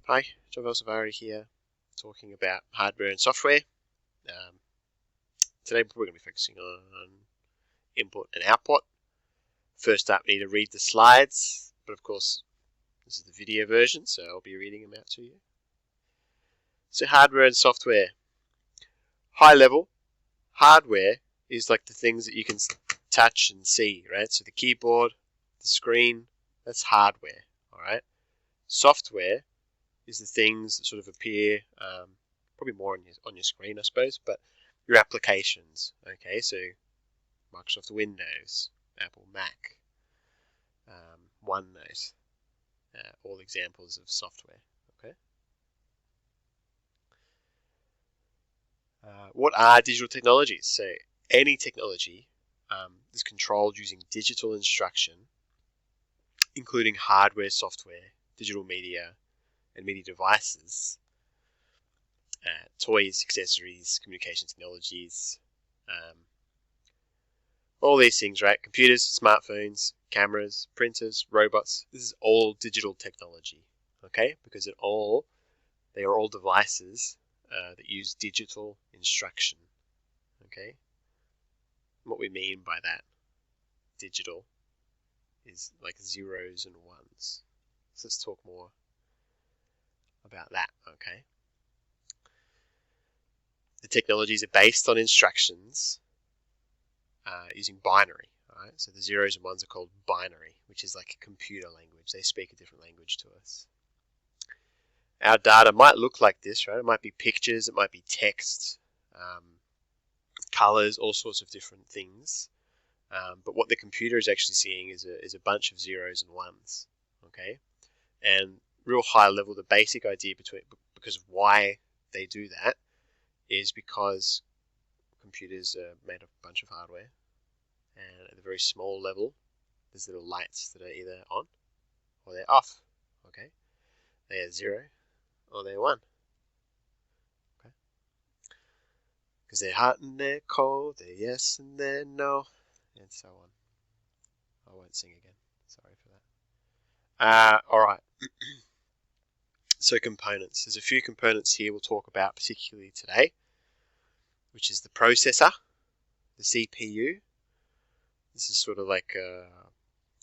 Hi, John Valsavari here, talking about hardware and software. Today we're going to be focusing on input and output. First up, we need to read the slides, but of course this is the video version, so I'll be reading them out to you. So hardware and software. High level, hardware is like the things that you can touch and see, right? So the keyboard, the screen, that's hardware, all right? Software is the things that sort of appear, probably more on your screen, I suppose, but your applications. Okay, so Microsoft Windows, Apple Mac, OneNote, all examples of software. Okay. What are digital technologies? So any technology is controlled using digital instruction, including hardware, software, digital media, and media devices, toys, accessories, communication technologies, all these things, right? Computers, smartphones, cameras, printers, robots. This is all digital technology, okay? Because they are all devices that use digital instruction, okay? And what we mean by that, digital, is like zeros and ones. So let's talk more about that, okay? The technologies are based on instructions using binary. Right? So the zeros and ones are called binary, which is like a computer language. They speak a different language to us. Our data might look like this, right? It might be pictures, it might be text, colors, all sorts of different things. But what the computer is actually seeing is a bunch of zeros and ones. Okay, and real high level, the basic idea because of why they do that is because computers are made of a bunch of hardware. And at a very small level, there's little lights that are either on or they're off. Okay, they are 0 or they're 1. Okay, because they're hot and they're cold, they're yes and they're no, and so on. I won't sing again. Sorry for that. All right. So components. There's a few components here we'll talk about particularly today, which is the processor, the CPU. This is sort of like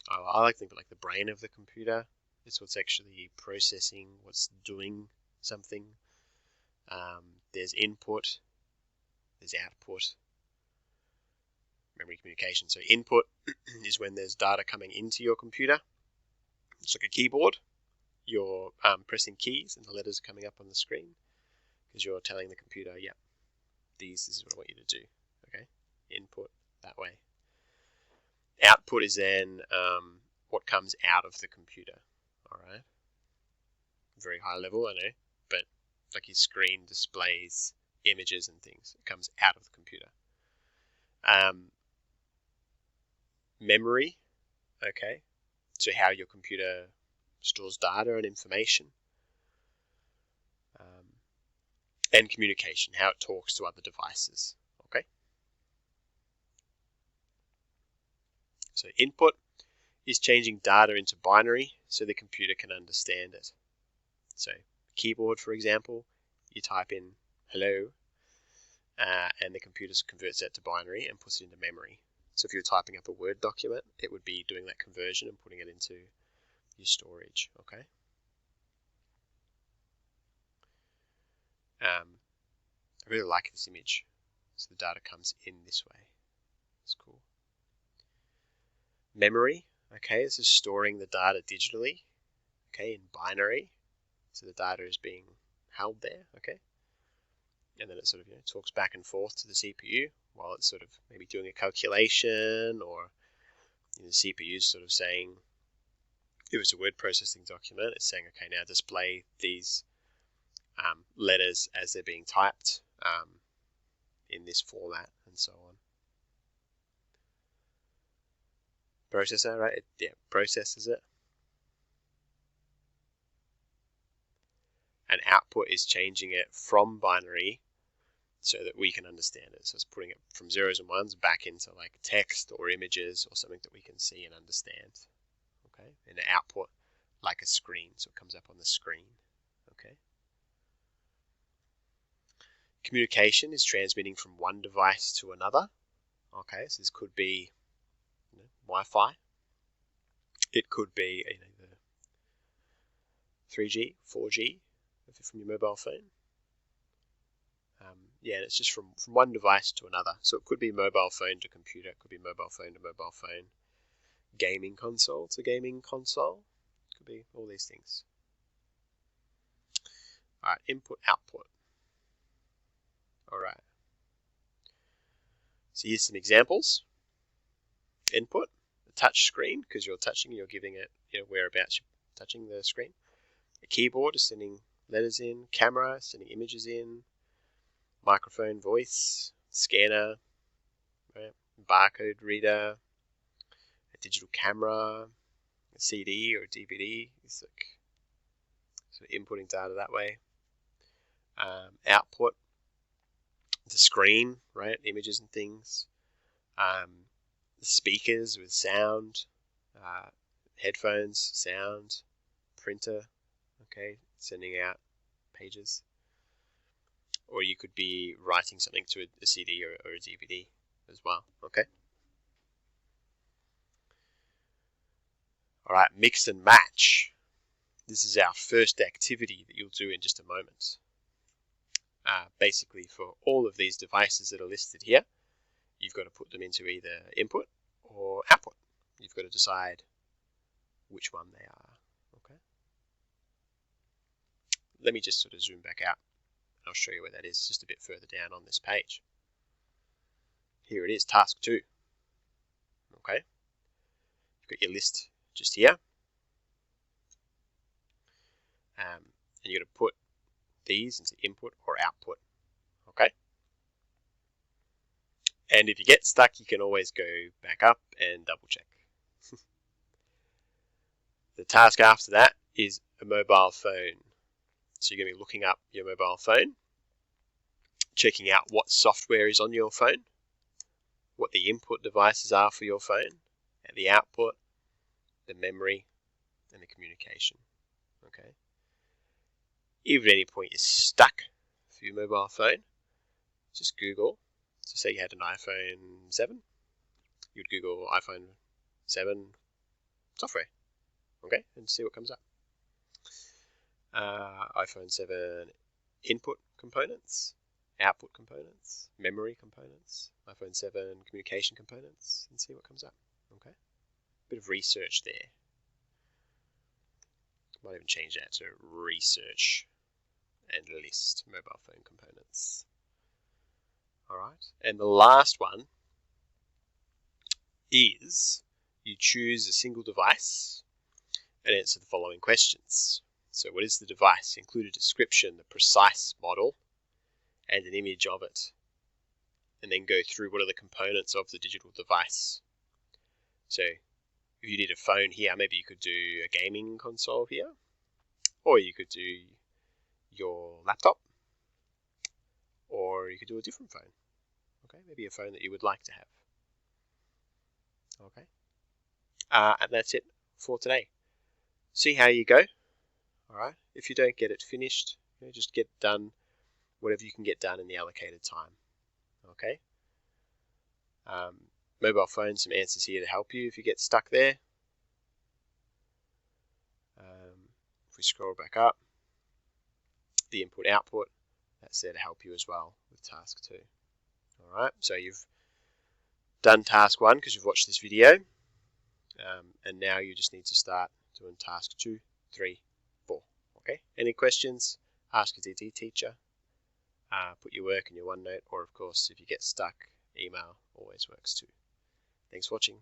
I like to think of like the brain of the computer. It's what's actually processing, what's doing something. There's input, there's output, memory communication. So input is when there's data coming into your computer. It's like a keyboard. You're pressing keys and the letters are coming up on the screen because you're telling the computer, yeah, this is what I want you to do. Okay, input that way. Output is then what comes out of the computer. All right, very high level, I know, but like your screen displays images and things. It comes out of the computer. Memory, okay, so how your computer stores data and information. And communication, how it talks to other devices. Okay. So input is changing data into binary so the computer can understand it. So keyboard, for example, you type in hello, and the computer converts that to binary and puts it into memory. So if you're typing up a Word document, it would be doing that conversion and putting it into your storage. Okay. I really like this image. So the data comes in this way. It's cool. Memory, okay, this is storing the data digitally, okay, in binary. So the data is being held there, okay. And then it sort of talks back and forth to the CPU while it's sort of maybe doing a calculation, or the CPU is sort of saying, if it's a word processing document, it's saying, okay, now display these letters as they're being typed in this format, and so on. Processor, right? It processes it. And output is changing it from binary so that we can understand it. So it's putting it from zeros and ones back into like text or images or something that we can see and understand. Okay, and output like a screen, so it comes up on the screen. Communication is transmitting from one device to another. Okay, so this could be Wi-Fi. It could be the 3G, 4G from your mobile phone. Yeah, and it's just from one device to another. So it could be mobile phone to computer, it could be mobile phone to mobile phone, gaming console to gaming console. It could be all these things. All right, input, output. All right. So here's some examples. Input, the touch screen, because you're touching, you're giving it whereabouts you're touching the screen. A keyboard is sending letters in. Camera, sending images in. Microphone, voice. Scanner, right? Barcode reader. A digital camera. A CD or a DVD. It's like sort of inputting data that way. Output, the screen, right? Images and things. The speakers with sound. Headphones, sound. Printer, okay, sending out pages. Or you could be writing something to a CD or a DVD as well, okay? All right, mix and match. This is our first activity that you'll do in just a moment. Basically, for all of these devices that are listed here, you've got to put them into either input or output. You've got to decide which one they are, okay? Let me just sort of zoom back out. I'll show you where that is just a bit further down on this page. Here it is, task 2. Okay, you've got your list just here. And you're going to put these into input or output. Okay. And if you get stuck, you can always go back up and double check. The task after that is a mobile phone. So you're going to be looking up your mobile phone, checking out what software is on your phone, what the input devices are for your phone, and the output, the memory, and the communication. Okay. If at any point you're stuck for your mobile phone, just Google. So say you had an iPhone 7, you'd Google iPhone 7 software, okay, and see what comes up. iPhone 7 input components, output components, memory components, iPhone 7 communication components, and see what comes up, okay? Bit of research there. Might even change that to research and list mobile phone components. All right, and the last one is you choose a single device and answer the following questions. So what is the device? Include a description, the precise model, and an image of it. And then go through what are the components of the digital device. So if you did a phone here, maybe you could do a gaming console here, or you could do your laptop, or you could do a different phone. Okay, maybe a phone that you would like to have. Okay, and that's it for today. See how you go. All right, if you don't get it finished, just get done whatever you can get done in the allocated time. Okay. Mobile phone, some answers here to help you if you get stuck there. If we scroll back up, the input output, that's there to help you as well with task 2. All right, so you've done task 1 because you've watched this video, and now you just need to start doing task 2, 3, 4. Okay, any questions? Ask your DT teacher. Put your work in your OneNote, or of course, if you get stuck, email always works too. Thanks for watching.